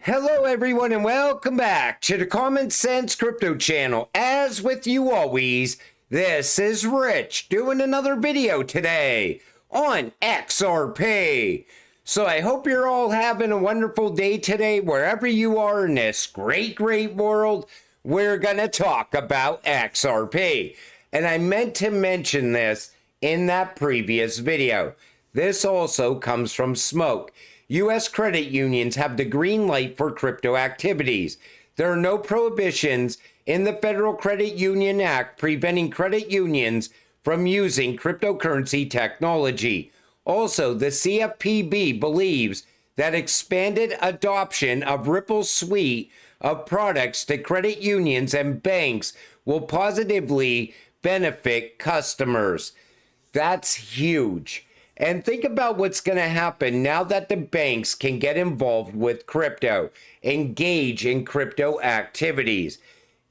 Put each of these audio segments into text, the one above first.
Hello everyone and welcome back to the Common Sense Crypto channel. As with you always, this is Rich doing another video today on XRP. So I hope you're all having a wonderful day today wherever you are in this great world. We're going to talk about XRP. And I meant to mention this in that previous video. This also comes from Smoke. U.S. credit unions have the green light for crypto activities. There are no prohibitions in the Federal Credit Union Act preventing credit unions from using cryptocurrency technology. Also, the CFPB believes that expanded adoption of Ripple's suite of products to credit unions and banks will positively benefit customers. That's huge. And think about what's going to happen now that the banks can get involved with crypto, engage in crypto activities.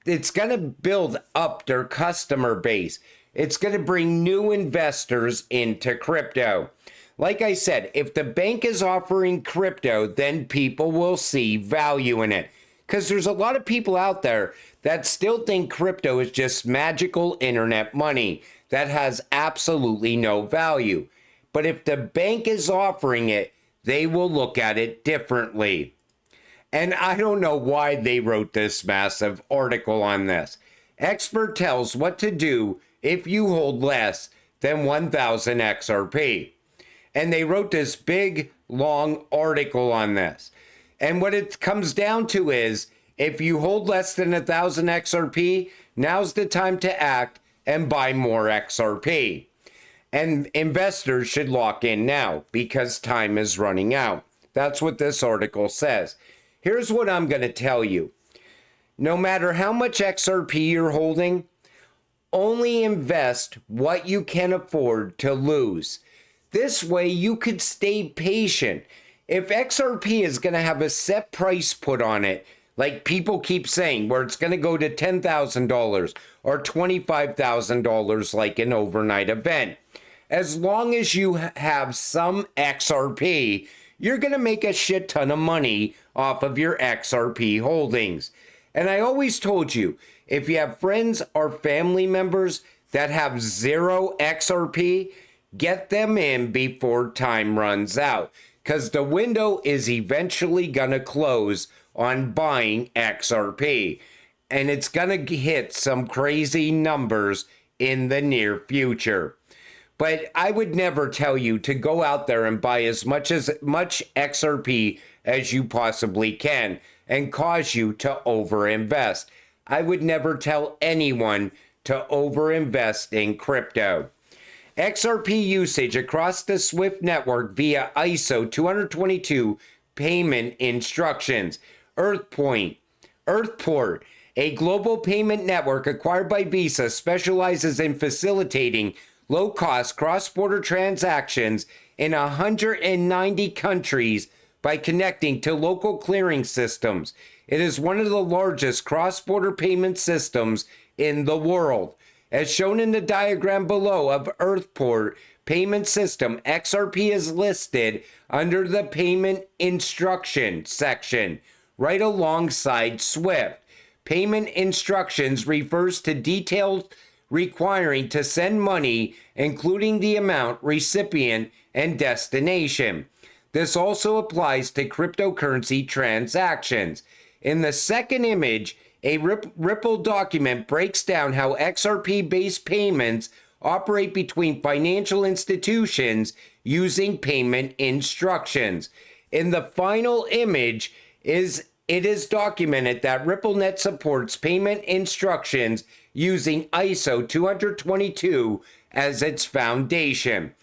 It's going to build up their customer base. It's going to bring new investors into crypto. Like I said, if the bank is offering crypto, then people will see value in it. Because there's a lot of people out there that still think crypto is just magical internet money that has absolutely no value. But if the bank is offering it, they will look at it differently. And I don't know why they wrote this massive article on this. Expert tells what to do if you hold less than 1,000 XRP. And they wrote this big, long article on this. And what it comes down to is, if you hold less than 1,000 XRP, now's the time to act and buy more XRP. And investors should lock in now because time is running out. That's what this article says. Here's what I'm going to tell you. No matter how much XRP you're holding, only invest what you can afford to lose. This way you could stay patient. If XRP is going to have a set price put on it, like people keep saying, where it's going to go to $10,000 or $25,000 like an overnight event, as long as you have some XRP, you're going to make a shit ton of money off of your XRP holdings. And I always told you, if you have friends or family members that have 0 XRP, get them in before time runs out. Because the window is eventually going to close on buying XRP. And it's going to hit some crazy numbers in the near future. But I would never tell you to go out there and buy as much XRP as you possibly can and cause you to overinvest. I would never tell anyone to overinvest in crypto. XRP usage across the SWIFT network via ISO 222 payment instructions. Earthport, a global payment network acquired by Visa, specializes in facilitating low-cost cross-border transactions in 190 countries by connecting to local clearing systems. It is one of the largest cross-border payment systems in the world. As shown in the diagram below of Earthport payment system, XRP is listed under the payment instruction section, right alongside SWIFT. Payment instructions refers to details requiring to send money, including the amount, recipient, and destination. This also applies to cryptocurrency transactions. In the second image, a Ripple document breaks down how XRP-based payments operate between financial institutions using payment instructions. In the final image, it is documented that RippleNet supports payment instructions using ISO 222 as its foundation.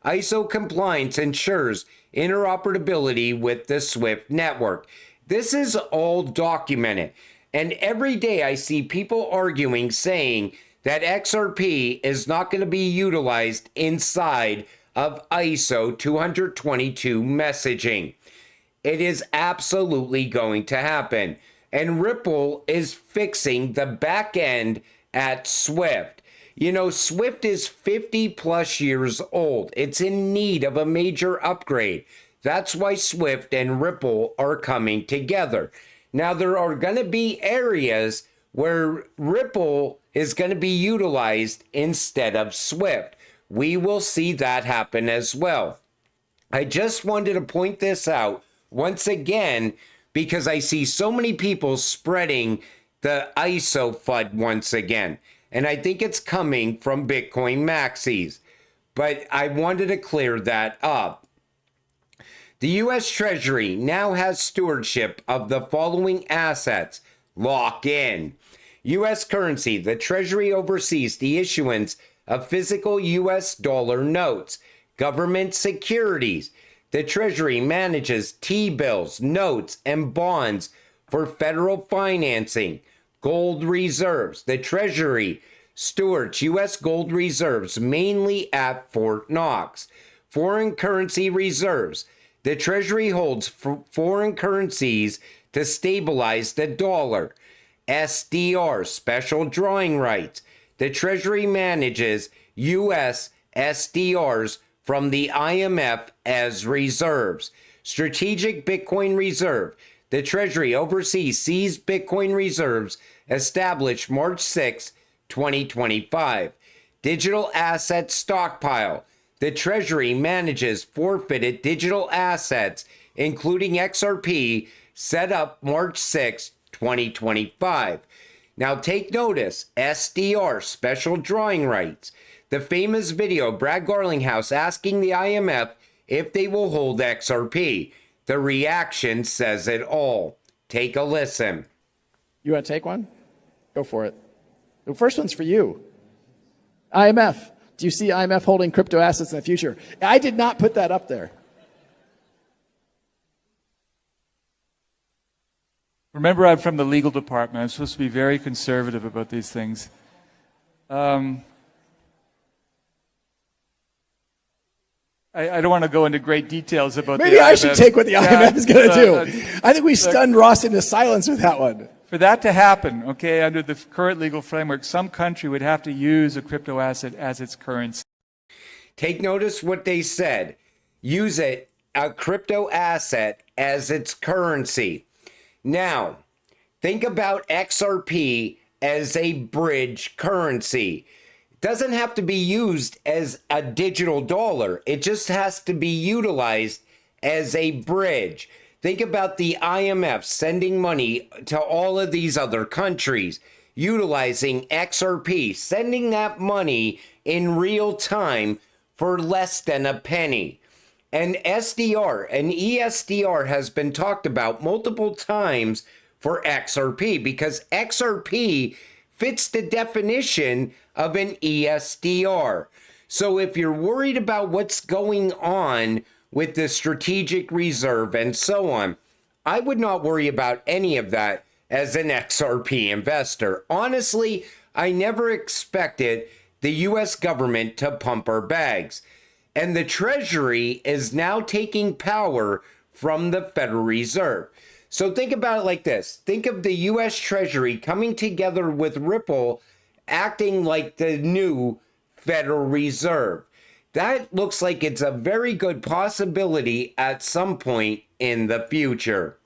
ISO compliance ensures interoperability with the SWIFT network. This is all documented. And every day I see people arguing, saying that XRP is not going to be utilized inside of ISO 222 messaging. It is absolutely going to happen. And Ripple is fixing the back end at SWIFT. You know, SWIFT is 50 plus years old. It's in need of a major upgrade. That's why Swift and Ripple are coming together. Now, there are going to be areas where Ripple is going to be utilized instead of Swift. We will see that happen as well. I just wanted to point this out once again because I see so many people spreading the ISO FUD once again. And I think it's coming from Bitcoin maxis. But I wanted to clear that up. The U.S. Treasury now has stewardship of the following assets. Lock in. U.S. currency. The Treasury oversees the issuance of physical U.S. dollar notes. Government securities. The Treasury manages T-bills, notes, and bonds for federal financing. Gold reserves. The Treasury stewards U.S. gold reserves mainly at Fort Knox. Foreign currency reserves. The Treasury holds foreign currencies to stabilize the dollar. SDR, special drawing rights. The Treasury manages U.S. SDRs from the IMF as reserves. Strategic Bitcoin Reserve. The Treasury oversees seized Bitcoin reserves established March 6, 2025. Digital asset stockpile. The Treasury manages forfeited digital assets, including XRP, set up March 6, 2025. Now take notice, SDR, special drawing rights. The famous video, Brad Garlinghouse asking the IMF if they will hold XRP. The reaction says it all. Take a listen. You want to take one? Go for it. The first one's for you. IMF. Do you see IMF holding crypto assets in the future? I did not put that up there. Remember, I'm from the legal department. I'm supposed to be very conservative about these things. I don't want to go into great details about Maybe the IMF. I should take what the IMF is going to do. I think we stunned Ross into silence with that one. For that to happen, okay, under the current legal framework, some country would have to use a crypto asset as its currency. Take notice what they said. Use it, a crypto asset, as its currency. Now, think about XRP as a bridge currency. It doesn't have to be used as a digital dollar. It just has to be utilized as a bridge. Think about the IMF sending money to all of these other countries, utilizing XRP, sending that money in real time for less than a penny. And SDR and ESDR has been talked about multiple times for XRP because XRP fits the definition of an ESDR. So if you're worried about what's going on with the strategic reserve and so on, I would not worry about any of that as an XRP investor. Honestly, I never expected the US government to pump our bags. And the Treasury is now taking power from the Federal Reserve. So think about it like this. Think of the US Treasury coming together with Ripple, acting like the new Federal Reserve. That looks like it's a very good possibility at some point in the future.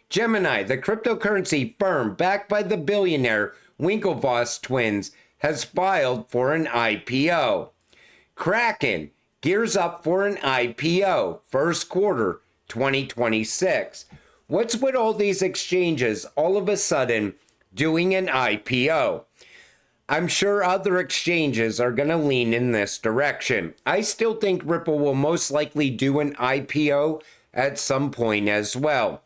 Gemini, the cryptocurrency firm backed by the billionaire Winklevoss twins, has filed for an IPO. Kraken gears up for an IPO, first quarter 2026. What's with all these exchanges all of a sudden doing an IPO? I'm sure other exchanges are going to lean in this direction. I still think Ripple will most likely do an IPO at some point as well.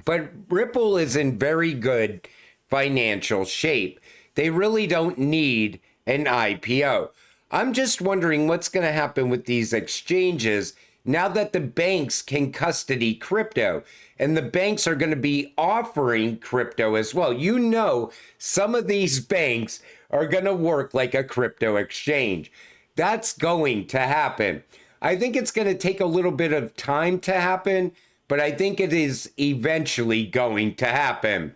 But Ripple is in very good financial shape. They really don't need an IPO. I'm just wondering what's going to happen with these exchanges now that the banks can custody crypto and the banks are going to be offering crypto as well. You know, some of these banks are going to work like a crypto exchange. That's going to happen. I think it's going to take a little bit of time to happen, but I think it is eventually going to happen.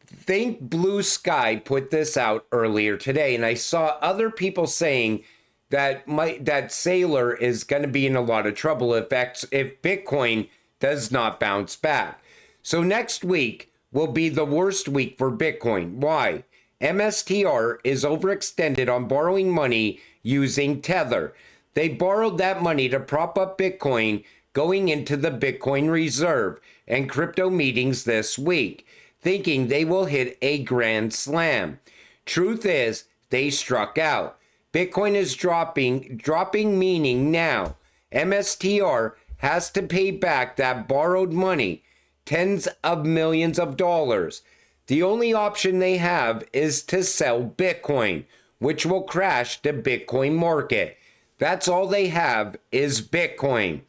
Think Blue Sky put this out earlier today, and I saw other people saying that Saylor is going to be in a lot of trouble if Bitcoin does not bounce back. So next week will be the worst week for Bitcoin. Why? MSTR is overextended on borrowing money using Tether. They borrowed that money to prop up Bitcoin going into the Bitcoin reserve and crypto meetings this week, thinking they will hit a grand slam. Truth is, they struck out. Bitcoin is dropping meaning now MSTR has to pay back that borrowed money, tens of millions of dollars. The only option they have is to sell Bitcoin, which will crash the Bitcoin market. That's all they have is Bitcoin.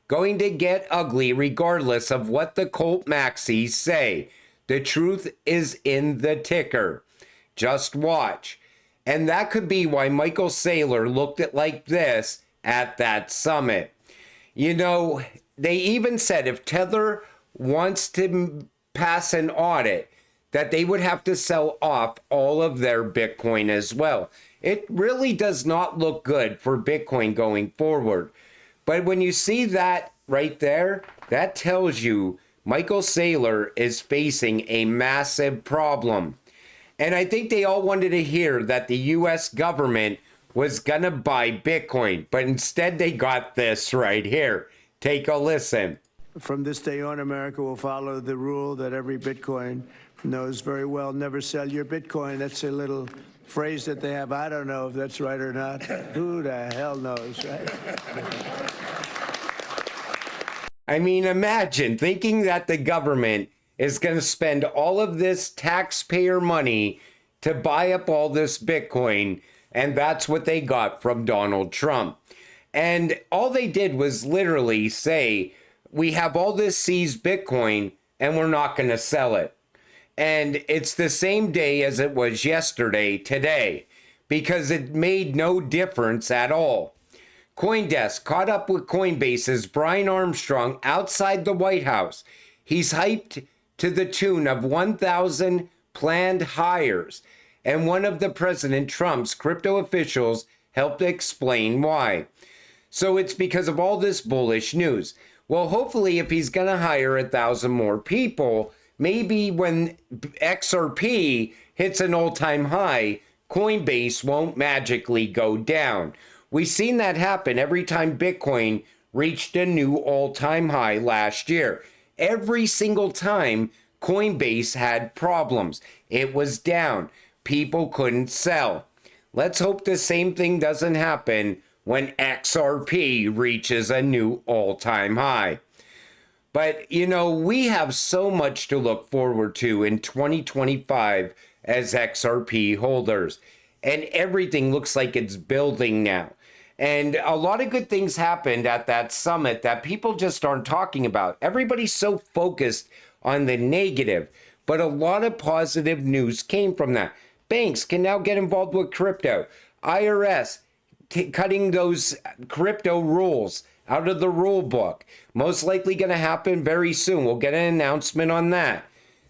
Going to get ugly regardless of what the cult maxis say. The truth is in the ticker. Just watch. And that could be why Michael Saylor looked at like this at that summit. You know, they even said if Tether wants to pass an audit, that they would have to sell off all of their Bitcoin as well. It really does not look good for Bitcoin going forward. But when you see that right there, that tells you Michael Saylor is facing a massive problem. And I think they all wanted to hear that the US government was gonna buy Bitcoin, but instead they got this right here. Take a listen. From this day on, America will follow the rule that every Bitcoin knows very well: never sell your Bitcoin. That's a little phrase that they have. I don't know if that's right or not. Who the hell knows, right? I mean, imagine thinking that the government is going to spend all of this taxpayer money to buy up all this Bitcoin, and that's what they got from Donald Trump. And all they did was literally say, we have all this seized Bitcoin and we're not going to sell it. And it's the same day as it was yesterday, today, because it made no difference at all. CoinDesk caught up with Coinbase's Brian Armstrong outside the White House. He's hyped to the tune of 1,000 planned hires, and one of the President Trump's crypto officials helped explain why. So it's because of all this bullish news. Well, hopefully if he's going to hire 1,000 more people, maybe when XRP hits an all-time high, Coinbase won't magically go down. We've seen that happen every time Bitcoin reached a new all-time high last year. Every single time Coinbase had problems. It was down. People couldn't sell. Let's hope the same thing doesn't happen when XRP reaches a new all-time high. But, you know, we have so much to look forward to in 2025 as XRP holders. And everything looks like it's building now. And a lot of good things happened at that summit that people just aren't talking about. Everybody's so focused on the negative, but a lot of positive news came from that. Banks can now get involved with crypto. IRS cutting those crypto rules out of the rule book. Most likely going to happen very soon. We'll get an announcement on that.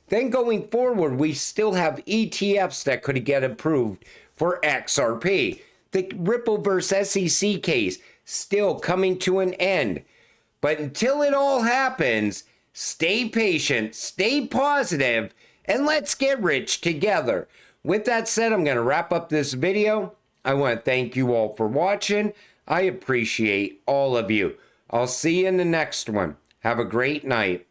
Then going forward, we still have ETFs that could get approved for XRP. The Ripple versus SEC case still coming to an end. But until it all happens, stay patient, stay positive, and let's get rich together. With that said, I'm going to wrap up this video. I want to thank you all for watching. I appreciate all of you. I'll see you in the next one. Have a great night.